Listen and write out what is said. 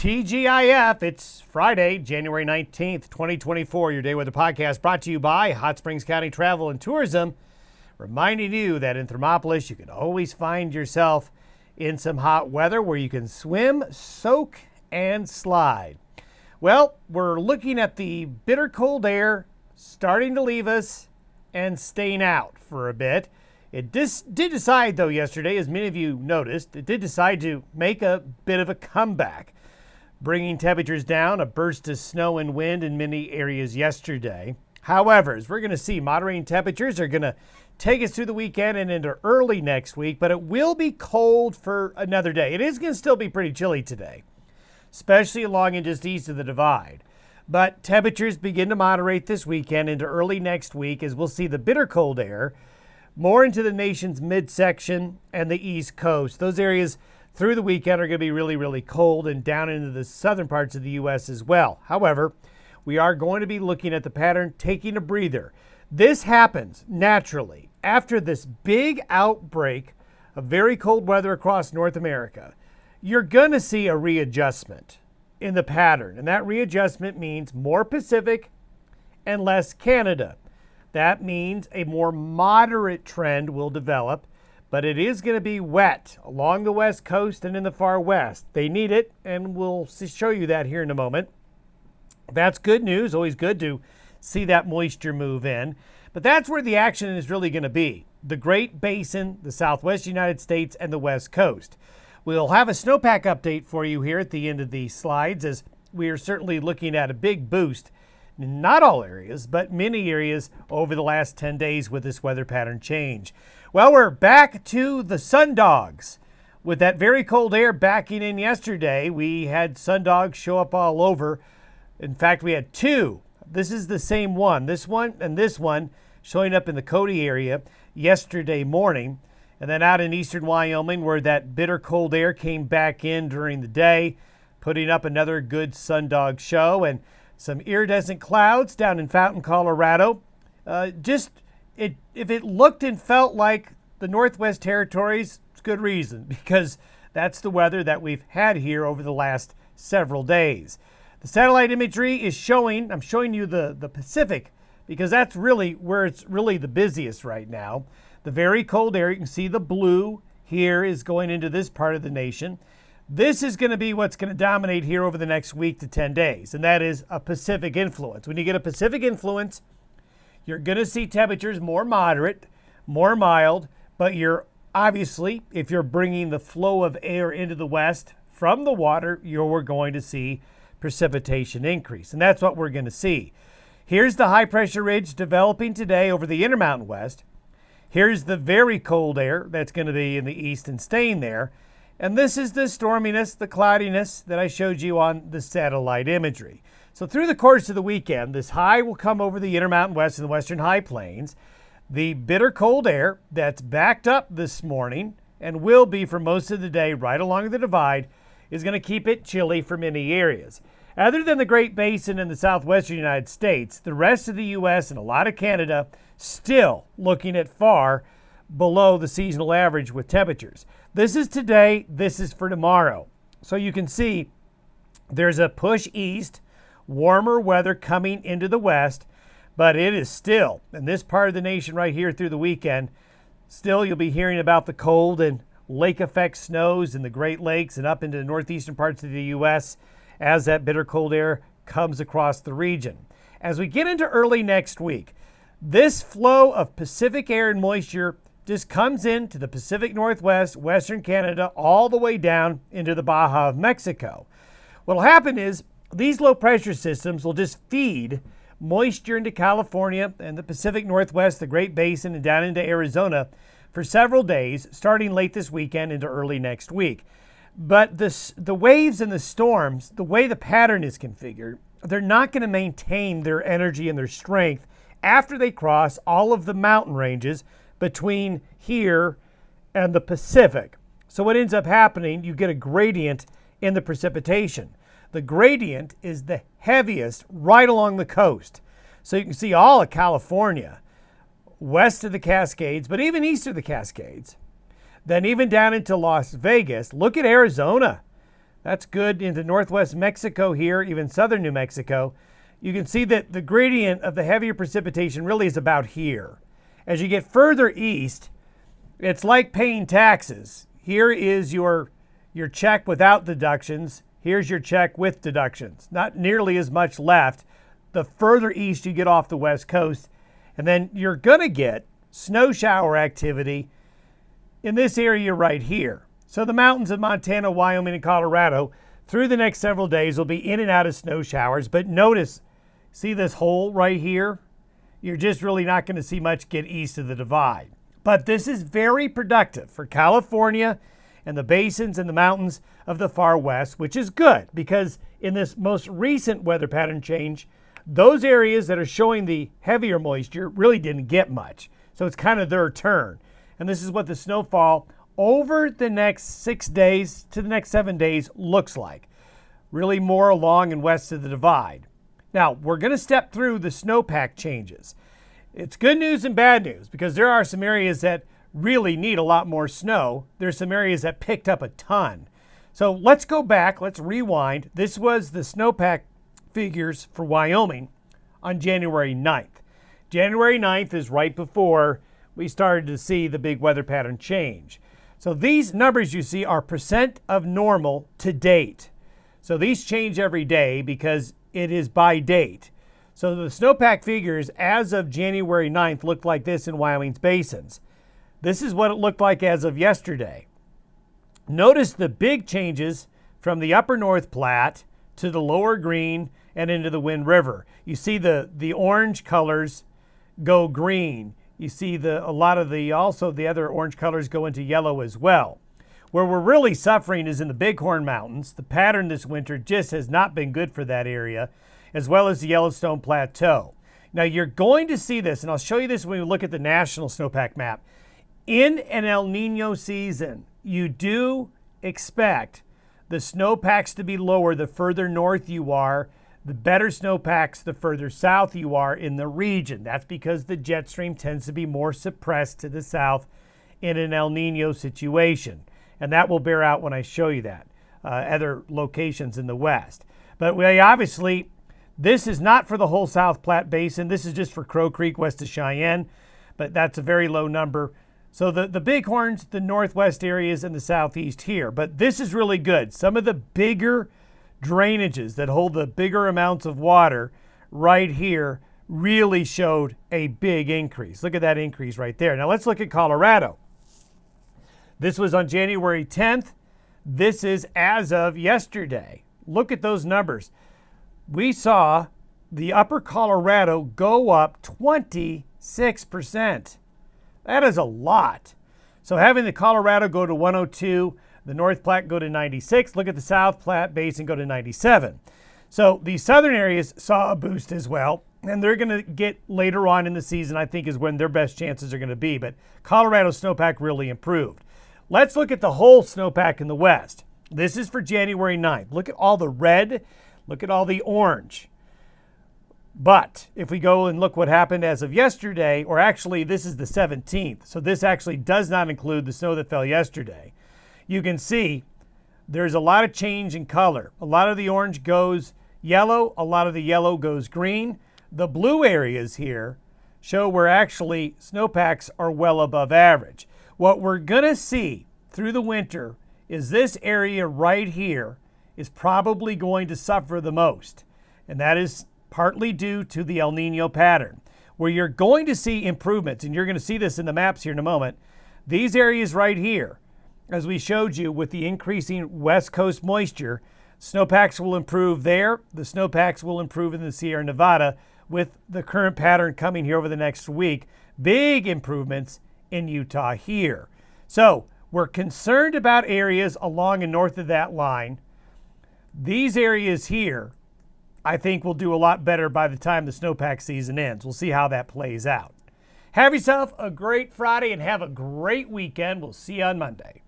TGIF, it's Friday, January 19th, 2024. Your Day Weather Podcast brought to you by Hot Springs County Travel and Tourism, reminding you that in Thermopolis, you can always find yourself in some hot weather where you can swim, soak, and slide. Well, we're looking at the bitter cold air starting to leave us and staying out for a bit. It did decide, though, yesterday, as many of you noticed, it did decide to make a bit of a comeback, bringing temperatures down, a burst of snow and wind in many areas yesterday. However, as we're going to see, moderating temperatures are going to take us through the weekend and into early next week, but it will be cold for another day. It is going to still be pretty chilly today, especially along and just east of the divide. But temperatures begin to moderate this weekend into early next week as we'll see the bitter cold air more into the nation's midsection and the East Coast. Those areas through the weekend are going to be really, really cold and down into the southern parts of the U.S. as well. However, we are going to be looking at the pattern taking a breather. This happens naturally after this big outbreak of very cold weather across North America. You're going to see a readjustment in the pattern, and that readjustment means more Pacific and less Canada. That means a more moderate trend will develop, but it is going to be wet along the West Coast and in the far west. They need it, and we'll show you that here in a moment. That's good news. Always good to see that moisture move in. But that's where the action is really going to be. The Great Basin, the Southwest United States, and the West Coast. We'll have a snowpack update for you here at the end of these slides, as we are certainly looking at a big boost in not all areas, but many areas over the last 10 days with this weather pattern change. Well, we're back to the sundogs. With that very cold air backing in yesterday, we had sundogs show up all over. In fact, we had two. This is the same one. This one and this one showing up in the Cody area yesterday morning. And then out in eastern Wyoming, where that bitter cold air came back in during the day, putting up another good sundog show. And some iridescent clouds down in Fountain, Colorado. If it looked and felt like the Northwest Territories, it's good reason, because that's the weather that we've had here over the last several days. The satellite imagery is showing, I'm showing you the Pacific, because that's really where it's really the busiest right now. The very cold air, you can see the blue here is going into this part of the nation. This is going to be what's going to dominate here over the next week to 10 days, and that is a Pacific influence. When you get a Pacific influence, you're going to see temperatures more moderate, more mild, but you're obviously, if you're bringing the flow of air into the west from the water, you're going to see precipitation increase, and that's what we're going to see. Here's the high pressure ridge developing today over the Intermountain West. Here's the very cold air that's going to be in the east and staying there. And this is the storminess, the cloudiness that I showed you on the satellite imagery. So through the course of the weekend, this high will come over the Intermountain West and the Western High Plains. The bitter cold air that's backed up this morning and will be for most of the day right along the divide is going to keep it chilly for many areas. Other than the Great Basin and the southwestern United States, the rest of the U.S. and a lot of Canada still looking at far below the seasonal average with temperatures. This is today, this is for tomorrow. So you can see there's a push east, warmer weather coming into the west, but it is still, in this part of the nation right here through the weekend, still you'll be hearing about the cold and lake effect snows in the Great Lakes and up into the northeastern parts of the U.S. as that bitter cold air comes across the region. As we get into early next week, this flow of Pacific air and moisture just comes into the Pacific Northwest, Western Canada, all the way down into the Baja of Mexico. What will happen is these low pressure systems will just feed moisture into California and the Pacific Northwest, the Great Basin, and down into Arizona for several days, starting late this weekend into early next week. But the waves and the storms, the way the pattern is configured, they're not going to maintain their energy and their strength after they cross all of the mountain ranges between here and the Pacific. So what ends up happening, you get a gradient in the precipitation. The gradient is the heaviest right along the coast. So you can see all of California, west of the Cascades, but even east of the Cascades. Then even down into Las Vegas. Look at Arizona. That's good into northwest Mexico here, even southern New Mexico. You can see that the gradient of the heavier precipitation really is about here. As you get further east, it's like paying taxes. Here is your check without deductions. Here's your check with deductions. Not nearly as much left the further east you get off the west coast. And then you're going to get snow shower activity in this area right here. So the mountains of Montana, Wyoming, and Colorado through the next several days will be in and out of snow showers. But notice, see this hole right here? You're just really not going to see much get east of the divide. But this is very productive for California and the basins and the mountains of the far west, which is good because in this most recent weather pattern change, those areas that are showing the heavier moisture really didn't get much. So it's kind of their turn. And this is what the snowfall over the next 6 days to the next 7 days looks like. Really more along and west of the divide. Now, we're going to step through the snowpack changes. It's good news and bad news because there are some areas that really need a lot more snow. There's some areas that picked up a ton. So let's go back. Let's rewind. This was the snowpack figures for Wyoming on January 9th. January 9th is right before we started to see the big weather pattern change. So these numbers you see are percent of normal to date. So these change every day because it is by date. So the snowpack figures as of January 9th looked like this in Wyoming's basins. This is what it looked like as of yesterday. Notice the big changes from the upper North Platte to the lower Green and into the Wind River. You see the orange colors go green. You see a lot of the other orange colors go into yellow as well. Where we're really suffering is in the Bighorn Mountains. The pattern this winter just has not been good for that area, as well as the Yellowstone Plateau. Now you're going to see this, and I'll show you this when we look at the national snowpack map. In an El Nino season, you do expect the snowpacks to be lower the further north you are, the better snowpacks the further south you are in the region. That's because the jet stream tends to be more suppressed to the south in an El Nino situation. And that will bear out when I show you that, other locations in the west. But we obviously, this is not for the whole South Platte Basin. This is just for Crow Creek west of Cheyenne, but that's a very low number. So the Bighorns, the northwest areas, and the southeast here. But this is really good. Some of the bigger drainages that hold the bigger amounts of water right here really showed a big increase. Look at that increase right there. Now let's look at Colorado. This was on January 10th. This is as of yesterday. Look at those numbers. We saw the upper Colorado go up 26%. That is a lot. So having the Colorado go to 102, the North Platte go to 96. Look at the South Platte Basin go to 97. So the southern areas saw a boost as well. And they're going to get later on in the season, I think, is when their best chances are going to be. But Colorado snowpack really improved. Let's look at the whole snowpack in the west. This is for January 9th. Look at all the red. Look at all the orange. But if we go and look what happened as of yesterday, or actually this is the 17th, so this actually does not include the snow that fell yesterday. You can see there's a lot of change in color. A lot of the orange goes yellow. A lot of the yellow goes green. The blue areas here show where actually snowpacks are well above average. What we're going to see through the winter is this area right here is probably going to suffer the most. And that is partly due to the El Nino pattern, where you're going to see improvements. And you're going to see this in the maps here in a moment. These areas right here, as we showed you with the increasing west coast moisture, snowpacks will improve there. The snowpacks will improve in the Sierra Nevada with the current pattern coming here over the next week. Big improvements in Utah here. So we're concerned about areas along and north of that line. These areas here, I think, will do a lot better by the time the snowpack season ends. We'll see how that plays out. Have yourself a great Friday and have a great weekend. We'll see you on Monday.